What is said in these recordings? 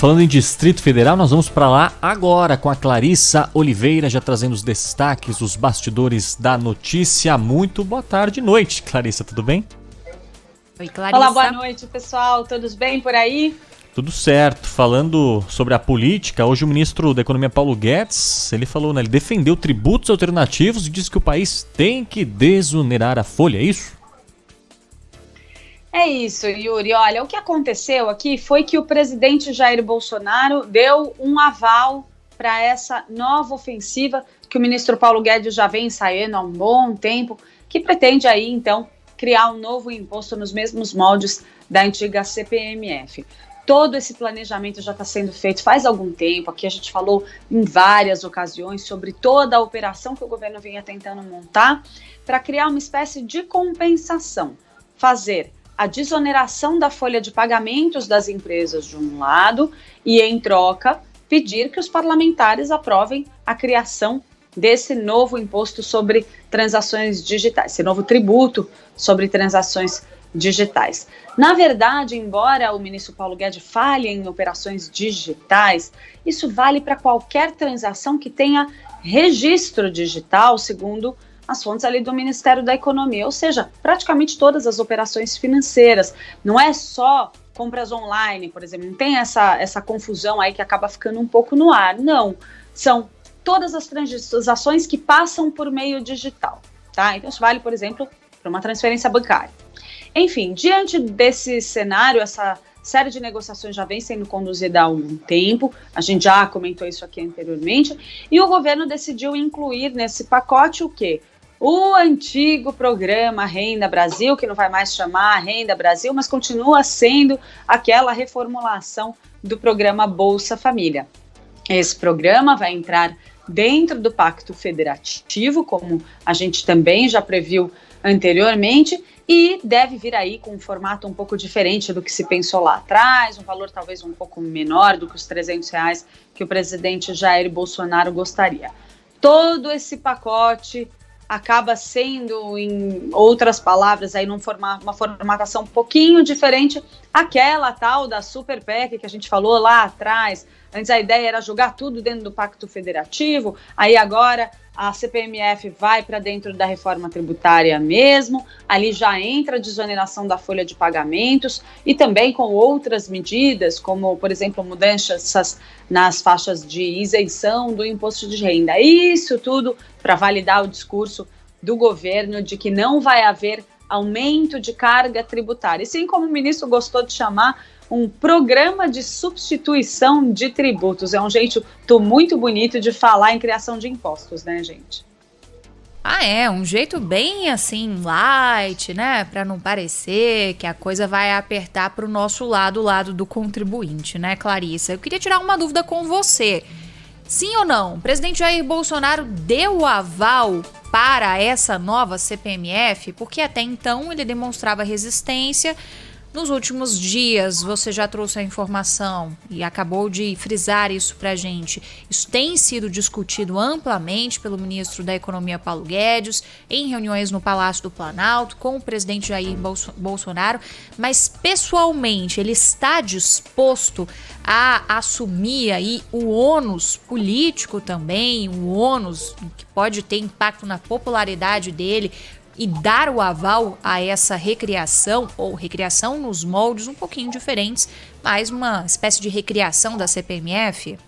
falando em Distrito Federal, nós vamos para lá agora com a Clarissa Oliveira, já trazendo os destaques, os bastidores da notícia. Muito boa tarde e noite, Clarissa, tudo bem? Oi, Clarissa. Olá, boa noite, pessoal. Todos bem por aí? Tudo certo. Falando sobre a política, hoje o ministro da Economia, Paulo Guedes, ele falou, ele defendeu tributos alternativos e disse que o país tem que desonerar a folha, é isso? É isso, Yuri. Olha, o que aconteceu aqui foi que o presidente Jair Bolsonaro deu um aval para essa nova ofensiva que o ministro Paulo Guedes já vem ensaiando há um bom tempo, que pretende aí, então, criar um novo imposto nos mesmos moldes da antiga CPMF. Todo esse planejamento já está sendo feito faz algum tempo. Aqui a gente falou em várias ocasiões sobre toda a operação que o governo vinha tentando montar para criar uma espécie de compensação, fazer a desoneração da folha de pagamentos das empresas de um lado e, em troca, pedir que os parlamentares aprovem a criação desse novo imposto sobre transações digitais, esse novo tributo sobre transações digitais. Na verdade, embora o ministro Paulo Guedes fale em operações digitais, isso vale para qualquer transação que tenha registro digital, segundo as fontes ali do Ministério da Economia, ou seja, praticamente todas as operações financeiras. Não é só compras online, por exemplo, não tem essa confusão aí que acaba ficando um pouco no ar, não. São todas as transações que passam por meio digital, tá? Então isso vale, por exemplo, para uma transferência bancária. Enfim, diante desse cenário, essa série de negociações já vem sendo conduzida há algum tempo, a gente já comentou isso aqui anteriormente, e o governo decidiu incluir nesse pacote o quê? O antigo programa Renda Brasil, que não vai mais chamar Renda Brasil, mas continua sendo aquela reformulação do programa Bolsa Família. Esse programa vai entrar dentro do Pacto Federativo, como a gente também já previu anteriormente, e deve vir aí com um formato um pouco diferente do que se pensou lá atrás, um valor talvez um pouco menor do que os R$300 que o presidente Jair Bolsonaro gostaria. Todo esse pacote acaba sendo, em outras palavras, aí uma formatação um pouquinho diferente, aquela tal da Super PEC que a gente falou lá atrás. Antes a ideia era jogar tudo dentro do Pacto Federativo, aí agora a CPMF vai para dentro da reforma tributária mesmo, ali já entra a desoneração da folha de pagamentos e também com outras medidas, como, por exemplo, mudanças nas faixas de isenção do imposto de renda. Isso tudo para validar o discurso do governo de que não vai haver aumento de carga tributária. E sim, como o ministro gostou de chamar, um programa de substituição de tributos. É um jeito muito bonito de falar em criação de impostos, né, gente? Um jeito bem assim, light, né? Para não parecer que a coisa vai apertar para o nosso lado, o lado do contribuinte, né, Clarissa? Eu queria tirar uma dúvida com você. Sim ou não? O presidente Jair Bolsonaro deu o aval para essa nova CPMF? Porque até então ele demonstrava resistência. Nos últimos dias, você já trouxe a informação e acabou de frisar isso pra gente. Isso tem sido discutido amplamente pelo ministro da Economia, Paulo Guedes, em reuniões no Palácio do Planalto, com o presidente Jair Bolsonaro, mas pessoalmente ele está disposto a assumir aí o ônus político também, o ônus que pode ter impacto na popularidade dele, e dar o aval a essa recriação, ou recriação nos moldes um pouquinho diferentes, mas uma espécie de recriação da CPMF?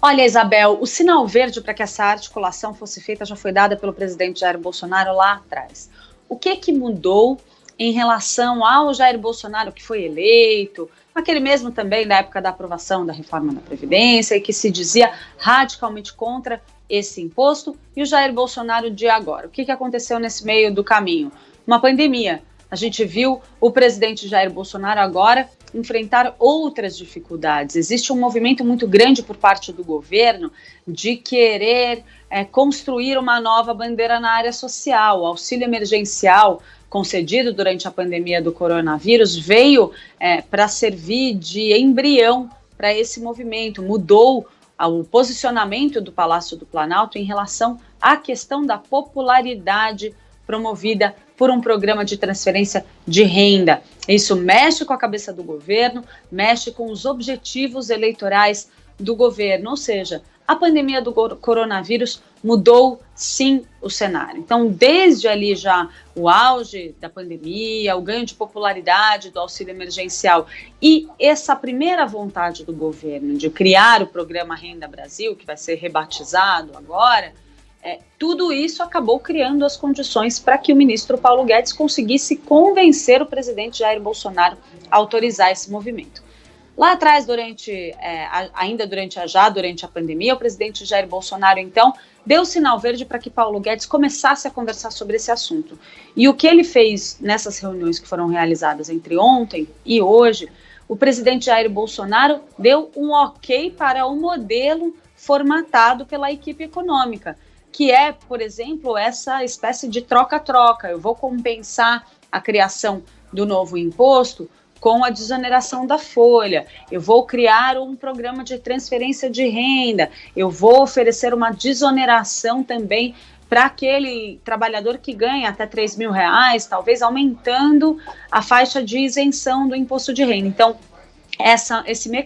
Olha, Isabel, o sinal verde para que essa articulação fosse feita já foi dada pelo presidente Jair Bolsonaro lá atrás. O que mudou em relação ao Jair Bolsonaro que foi eleito, aquele mesmo também da época da aprovação da reforma da Previdência e que se dizia radicalmente contra esse imposto, e o Jair Bolsonaro de agora? O que aconteceu nesse meio do caminho? Uma pandemia. A gente viu o presidente Jair Bolsonaro agora enfrentar outras dificuldades. Existe um movimento muito grande por parte do governo de querer construir uma nova bandeira na área social. O auxílio emergencial concedido durante a pandemia do coronavírus veio para servir de embrião para esse movimento, mudou o posicionamento do Palácio do Planalto em relação à questão da popularidade promovida por um programa de transferência de renda. Isso mexe com a cabeça do governo, mexe com os objetivos eleitorais do governo, ou seja, a pandemia do coronavírus mudou, sim, o cenário. Então, desde ali já o auge da pandemia, o ganho de popularidade do auxílio emergencial e essa primeira vontade do governo de criar o programa Renda Brasil, que vai ser rebatizado agora, tudo isso acabou criando as condições para que o ministro Paulo Guedes conseguisse convencer o presidente Jair Bolsonaro a autorizar esse movimento. Lá atrás, durante a pandemia, o presidente Jair Bolsonaro, então, deu sinal verde para que Paulo Guedes começasse a conversar sobre esse assunto. E o que ele fez nessas reuniões que foram realizadas entre ontem e hoje, o presidente Jair Bolsonaro deu um ok para o modelo formatado pela equipe econômica, que é, por exemplo, essa espécie de troca-troca. Eu vou compensar a criação do novo imposto com a desoneração da folha, eu vou criar um programa de transferência de renda, eu vou oferecer uma desoneração também para aquele trabalhador que ganha até R$3 mil, talvez aumentando a faixa de isenção do imposto de renda. Então,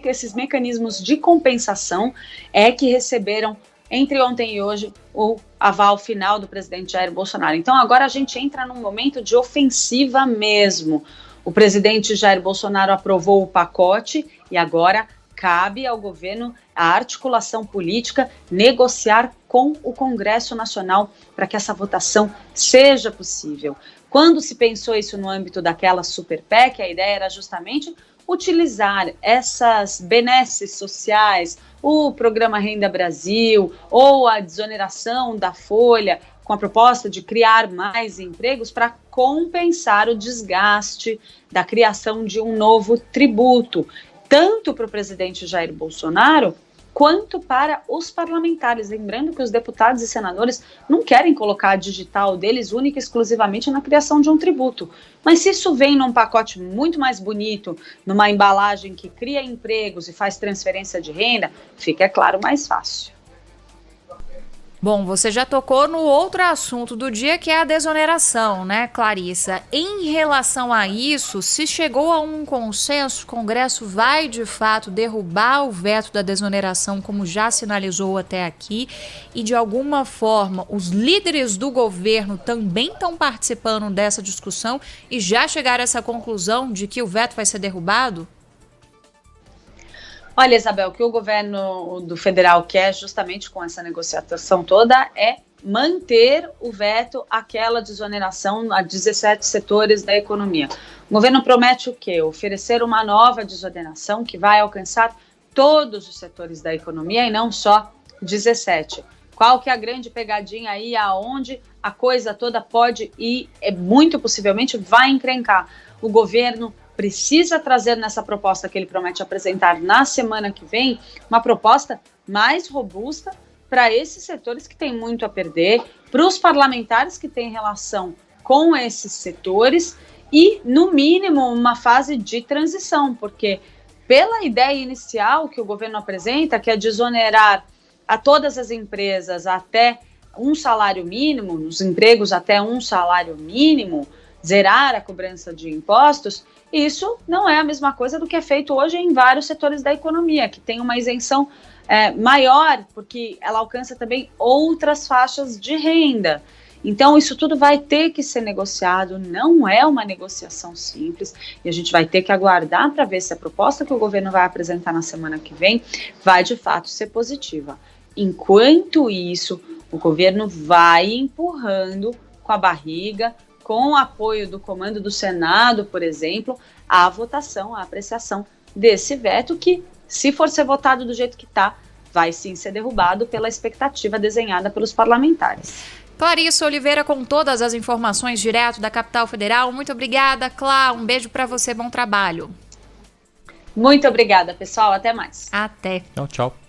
esses mecanismos de compensação é que receberam entre ontem e hoje o aval final do presidente Jair Bolsonaro. Então, agora a gente entra num momento de ofensiva mesmo. O presidente Jair Bolsonaro aprovou o pacote e agora cabe ao governo a articulação política, negociar com o Congresso Nacional para que essa votação seja possível. Quando se pensou isso no âmbito daquela Super PEC, a ideia era justamente utilizar essas benesses sociais, o programa Renda Brasil ou a desoneração da folha, com a proposta de criar mais empregos para compensar o desgaste da criação de um novo tributo, tanto para o presidente Jair Bolsonaro quanto para os parlamentares. Lembrando que os deputados e senadores não querem colocar a digital deles única e exclusivamente na criação de um tributo. Mas se isso vem num pacote muito mais bonito, numa embalagem que cria empregos e faz transferência de renda, fica, é claro, mais fácil. Bom, você já tocou no outro assunto do dia, que é a desoneração, né, Clarissa? Em relação a isso, se chegou a um consenso, o Congresso vai, de fato, derrubar o veto da desoneração, como já sinalizou até aqui, e, de alguma forma, os líderes do governo também estão participando dessa discussão e já chegaram a essa conclusão de que o veto vai ser derrubado? Olha, Isabel, o que o governo do federal quer justamente com essa negociação toda é manter o veto àquela desoneração a 17 setores da economia. O governo promete o quê? Oferecer uma nova desoneração que vai alcançar todos os setores da economia e não só 17. Qual que é a grande pegadinha aí, aonde a coisa toda pode ir, muito possivelmente vai encrencar? O governo precisa trazer nessa proposta que ele promete apresentar na semana que vem, uma proposta mais robusta para esses setores que têm muito a perder, para os parlamentares que têm relação com esses setores e, no mínimo, uma fase de transição, porque pela ideia inicial que o governo apresenta, que é desonerar a todas as empresas até um salário mínimo, nos empregos até um salário mínimo, zerar a cobrança de impostos, isso não é a mesma coisa do que é feito hoje em vários setores da economia, que tem uma isenção maior, porque ela alcança também outras faixas de renda. Então, isso tudo vai ter que ser negociado, não é uma negociação simples, e a gente vai ter que aguardar para ver se a proposta que o governo vai apresentar na semana que vem vai, de fato, ser positiva. Enquanto isso, o governo vai empurrando com a barriga, com o apoio do comando do Senado, por exemplo, a votação, a apreciação desse veto que, se for ser votado do jeito que está, vai sim ser derrubado pela expectativa desenhada pelos parlamentares. Clarissa Oliveira com todas as informações direto da capital federal. Muito obrigada, Clá. Um beijo para você, bom trabalho. Muito obrigada, pessoal. Até mais. Até. Tchau, tchau.